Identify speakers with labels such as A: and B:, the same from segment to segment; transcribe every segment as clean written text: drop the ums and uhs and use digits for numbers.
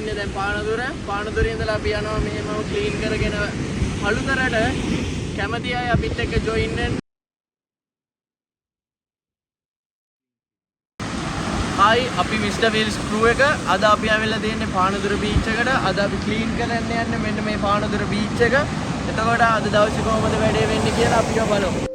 A: ඉන්නේ දැන් පානදුරේ ඉඳලා අපි යනවා මෙහෙම ක්ලීන් කරගෙන පළුතරට කැමති අය අපිත් එක්ක ජොයින් වෙන්න. හායි අපි මිස්ටර් වීල්ස් ක්‍රූ එක අද අපි ආවෙලා තියෙන්නේ පානදුර බීච් එකට. අද අපි ක්ලීන් කරන්න යන්නේ මෙන්න මේ පානදුර බීච් එක. එතකොට අද දවසේ කොහොමද වැඩේ වෙන්නේ කියලා අපිව බලමු.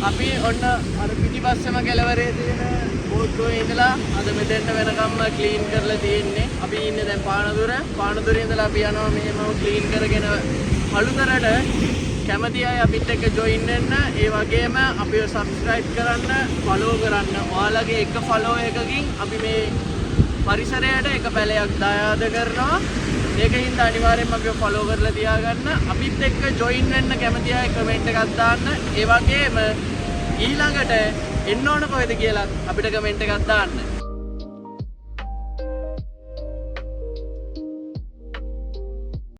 A: අපි ඔන්න අර පිටිපස්සෙම කෙළවරේ තියෙන බෝට්ටුවේ ඉඳලා අද මෙතෙන්ට වෙනකම්ම ක්ලීන් කරලා තියෙන්නේ. අපි ඉන්නේ දැන් පානදුරේ ඉඳලා අපි යනවා මෙහෙම ක්ලීන් කරගෙන පළුතරට කැමති අය අපිත් එක්ක ජොයින් වෙන්න. ඒ වගේම අපිව සබ්ස්ක්‍රයිබ් කරන්න, ෆලෝ කරන්න. ඔයාලගේ එක ෆලෝ එකකින් අපි මේ පරිසරයට එක පැලයක් දායාද කරනවා. ඒකින්ද අනිවාර්යෙන්ම අපිව ෆලෝ කරලා තියාගන්න. අපිත් එක්ක ජොයින් වෙන්න කැමති අය කමෙන්ට් එකක් දාන්න. ඒ වගේම ඊළඟට එන්න ඕන කොහෙද කියලා අපිට කමෙන්ට් එකක් දාන්න.